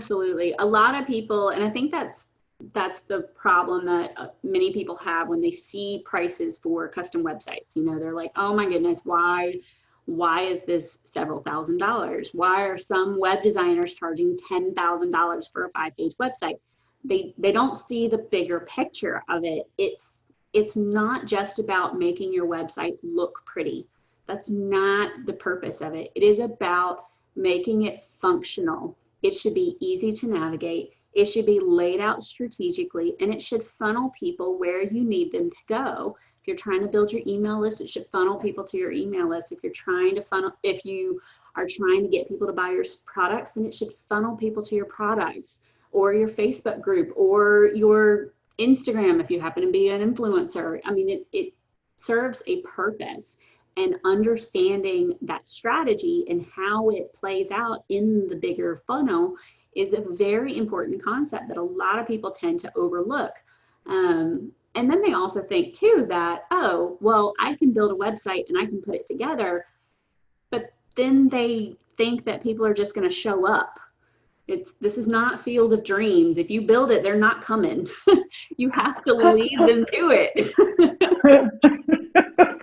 Absolutely. A lot of people, and I think that's the problem that many people have when they see prices for custom websites. They're like, oh my goodness, why is this several $1,000s? Why are some web designers charging $10,000 for a 5-page website? They don't see the bigger picture of it. It's not just about making your website look pretty. That's not the purpose of it. It is about making it functional. It should be easy to navigate. It should be laid out strategically, and it should funnel people where you need them to go. If you're trying to build your email list, it should funnel people to your email list. If you are trying to get people to buy your products, then it should funnel people to your products, or your Facebook group, or your Instagram if you happen to be an influencer. I mean, it serves a purpose, and understanding that strategy and how it plays out in the bigger funnel is a very important concept that a lot of people tend to overlook. And then they also think too that, oh, well, I can build a website and I can put it together, but then they think that people are just going to show up. This is not Field of Dreams. If you build it, they're not coming. You have to lead them to it.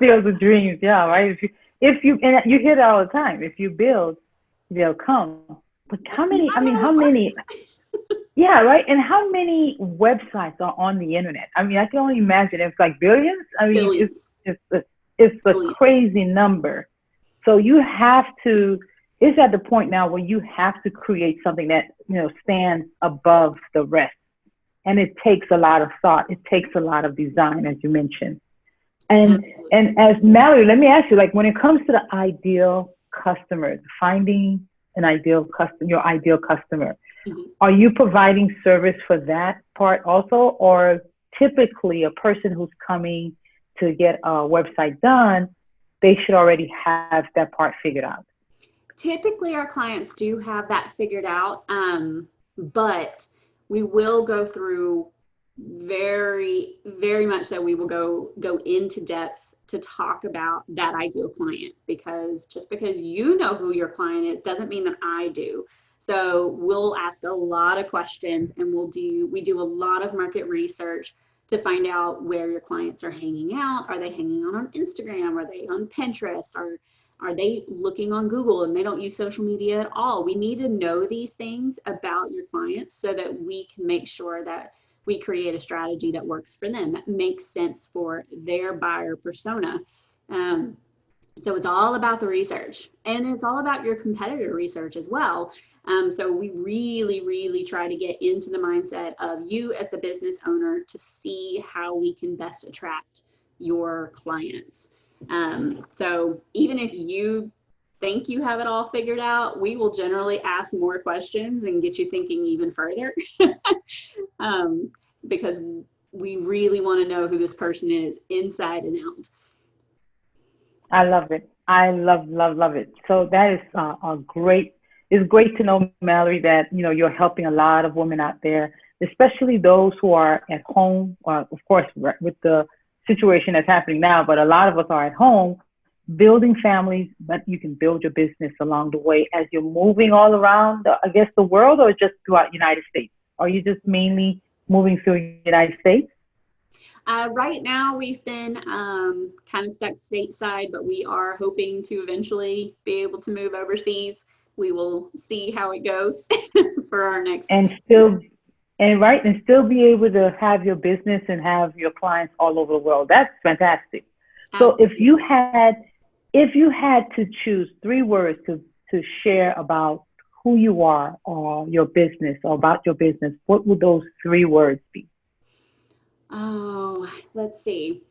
Field of Dreams, yeah, right. And you hear that all the time. If you build, they'll come. But how many? I mean, how many? Yeah, right. And how many websites are on the internet? I mean, I can only imagine. It's like billions. I mean, Billions. it's a crazy number. So you have to. It's at the point now where you have to create something that stands above the rest, and it takes a lot of thought. It takes a lot of design, as you mentioned. And as Mallory, let me ask you, like when it comes to the ideal customer, finding an ideal customer, your ideal customer, are you providing service for that part also, or typically a person who's coming to get a website done, they should already have that part figured out? Typically, our clients do have that figured out, but we will go through very, very much so. We will go into depth to talk about that ideal client, because just because you know who your client is doesn't mean that I do. So we'll ask a lot of questions, and we do a lot of market research to find out where your clients are hanging out. Are they hanging out on Instagram? Are they on Pinterest? Are they looking on Google and they don't use social media at all? We need to know these things about your clients so that we can make sure that we create a strategy that works for them, that makes sense for their buyer persona. So it's all about the research, and it's all about your competitor research as well. So we really, really try to get into the mindset of you as the business owner to see how we can best attract your clients. So even if you think you have it all figured out, we will generally ask more questions and get you thinking even further. Because we really want to know who this person is inside and out. I love it. I love it. So that is it's great to know, Mallory, that, you're helping a lot of women out there, especially those who are at home, of course, with the situation that's happening now, but a lot of us are at home building families, but you can build your business along the way as you're moving all around, the world, or just throughout the United States? Are you just mainly moving through the United States? Right now, we've been kind of stuck stateside, but we are hoping to eventually be able to move overseas. We will see how it goes for our next. And still be able to have your business and have your clients all over the world. That's fantastic. Absolutely. So if you had to choose 3 words to share about who you are or your business, or about your business, what would those 3 words be? Oh, let's see.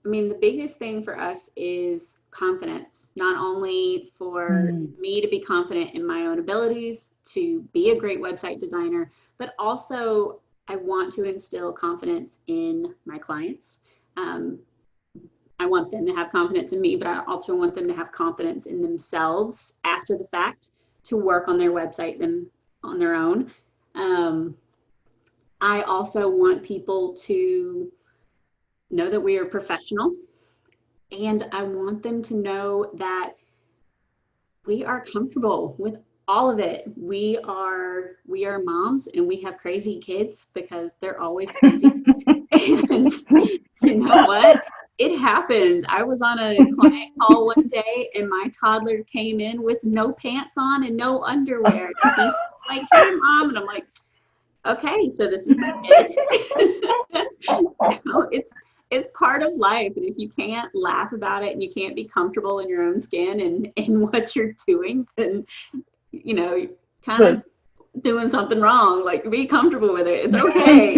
I mean, the biggest thing for us is confidence, not only for me to be confident in my own abilities to be a great website designer, but also I want to instill confidence in my clients. I want them to have confidence in me, but I also want them to have confidence in themselves after the fact to work on their website on their own. I also want people to know that we are professional, and I want them to know that we are comfortable with All of it. We are moms and we have crazy kids because they're always crazy. And you know what? It happens. I was on a client call one day and my toddler came in with no pants on and no underwear. And he's just like, "Hey, mom." And I'm like, "Okay, so this is my kid." It's part of life. And if you can't laugh about it and you can't be comfortable in your own skin and what you're doing, then, kind of Good. doing something wrong. Like, be comfortable with it. It's okay.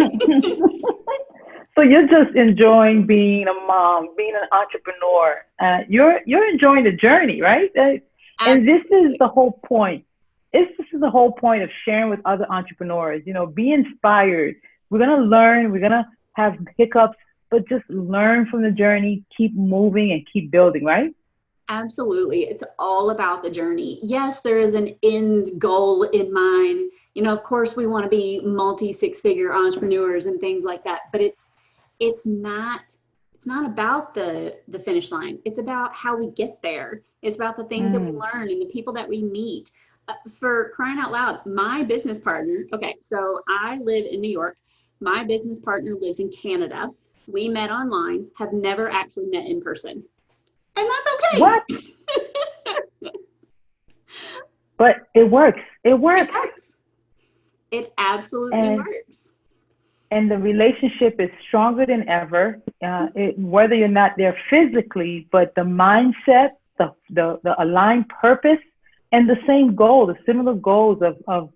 So you're just enjoying being a mom, being an entrepreneur. You're enjoying the journey, right? And this is Absolutely. the whole point. This is the whole point of sharing with other entrepreneurs. Be inspired. We're gonna learn. We're gonna have hiccups, but just learn from the journey. Keep moving and keep building. Right? Absolutely. It's all about the journey. Yes, there is an end goal in mind. Of course we want to be multi six-figure entrepreneurs and things like that, but it's not about the finish line. It's about how we get there. It's about the things that we Mm. learn and the people that we meet. For crying out loud, my business partner, okay, so I live in New York. My business partner lives in Canada. We met online, have never actually met in person. And that's okay. What? But it works. It It works. works. It absolutely And works. and the relationship is stronger than ever. Whether you're not there physically, but the mindset, the aligned purpose, and the same goal, the similar goals of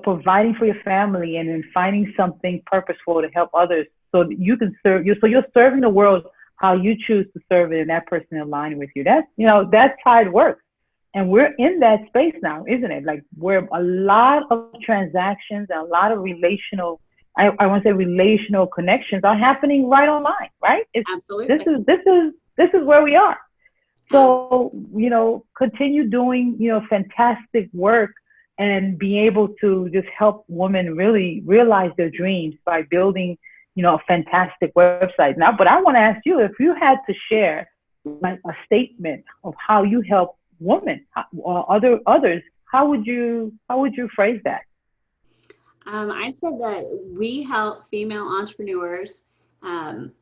providing for your family and then finding something purposeful to help others, so that you can serve you. So you're serving the world how you choose to serve it, and that person aligning with you. That's how it works. And we're in that space now, isn't it? Like, where a lot of transactions and a lot of I want to say relational connections are happening right online, right? This Absolutely. is this is this is where we are. Absolutely. So, continue doing, fantastic work and being able to just help women really realize their dreams by building, a fantastic website. Now, but I want to ask you, if you had to share like a statement of how you help women or others, how would you phrase that? I'd say that we help female entrepreneurs um,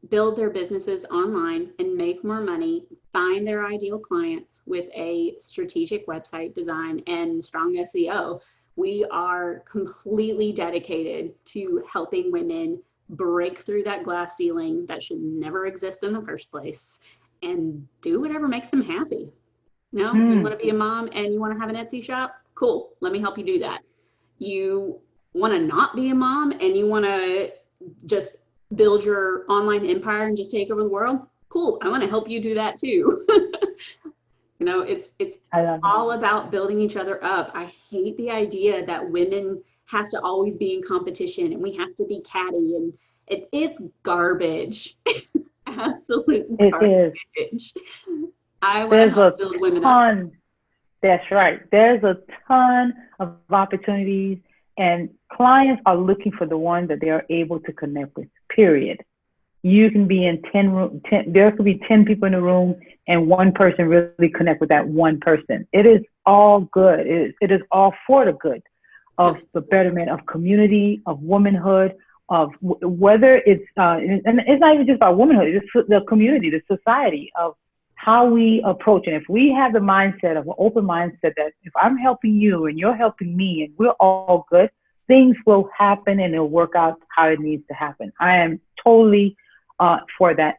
build their businesses online and make more money, find their ideal clients with a strategic website design and strong SEO. We are completely dedicated to helping women break through that glass ceiling that should never exist in the first place and do whatever makes them happy. You want Mm, to be a mom and you want to have an Etsy shop? Cool. Let me help you do that. You want to not be a mom and you want to just build your online empire and just take over the world? Cool. I want to help you do that too. It's I love it. all about building each other up. I hate the idea that women have to always be in competition and we have to be catty, and it's garbage. It's absolute It is. garbage. I want to There's a help build women up. ton. That's right. There's a ton of opportunities, and clients are looking for the one that they are able to connect with, period. You can be in 10, there could be 10 people in the room, and one person really connect with that one person. It is all good. It is all for the good of the Absolutely. betterment of community, of womanhood, of whether it's, and it's not even just about womanhood, it's the community, the society, of how we approach. And if we have the mindset of an open mindset that if I'm helping you and you're helping me and we're all good, things will happen and it'll work out how it needs to happen. I am totally for that,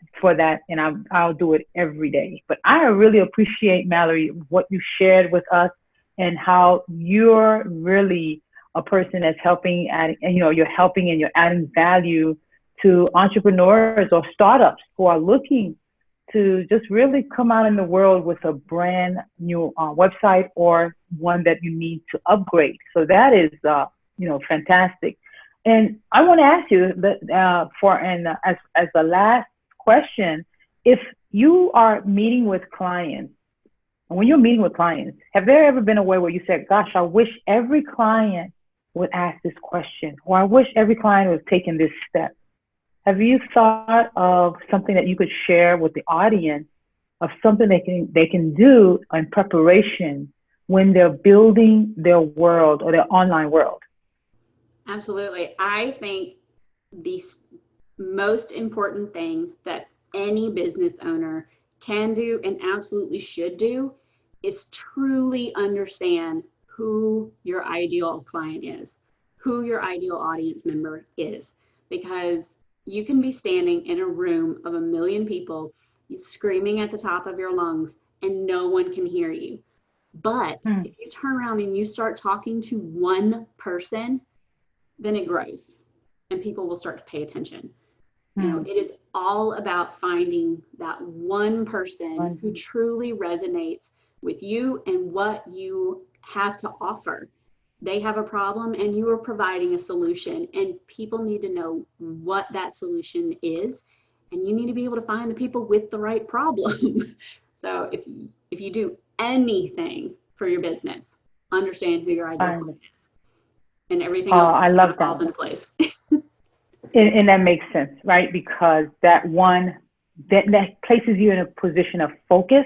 and I'll do it every day. But I really appreciate, Mallory, what you shared with us and how you're really a person that's helping, and you're helping and you're adding value to entrepreneurs or startups who are looking to just really come out in the world with a brand new website, or one that you need to upgrade. So that is, fantastic. And I want to ask you that, as the last question, if you are meeting with clients, and when you're meeting with clients, have there ever been a way where you said, "Gosh, I wish every client would ask this question," or "I wish every client was taking this step"? Have you thought of something that you could share with the audience, of something they can do in preparation when they're building their world or their online world? Absolutely. I think the most important thing that any business owner can do and absolutely should do is truly understand who your ideal client is, who your ideal audience member is, because you can be standing in a room of a million people screaming at the top of your lungs and no one can hear you. But if you turn around and you start talking to one person, then it grows and people will start to pay attention. You know, it is all about finding that one person who truly resonates with you and what you have to offer. They have a problem and you are providing a solution, and people need to know what that solution is. And you need to be able to find the people with the right problem. So if you do anything for your business, understand who your ideal client is, and everything else I just love kind of falls into place. And that makes sense, right? Because that places you in a position of focus,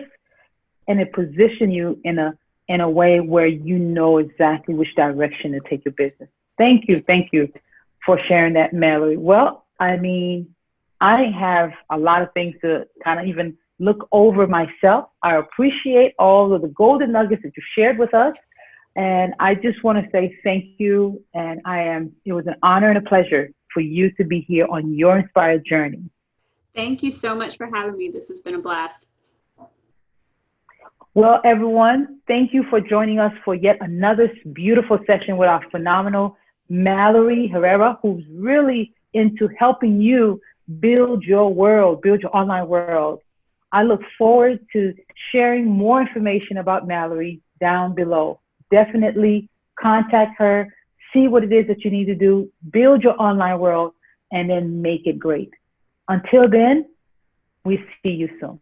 and it positions you in a way where you know exactly which direction to take your business. Thank you for sharing that, Mallory. Well, I mean, I have a lot of things to kind of even look over myself. I appreciate all of the golden nuggets that you shared with us. And I just want to say thank you. And it was an honor and a pleasure for you to be here on your inspired journey. Thank you so much for having me. This has been a blast. Well, everyone, thank you for joining us for yet another beautiful session with our phenomenal Mallory Herrera, who's really into helping you build your world, build your online world. I look forward to sharing more information about Mallory down below. Definitely contact her, see what it is that you need to do, build your online world, and then make it great. Until then, we see you soon.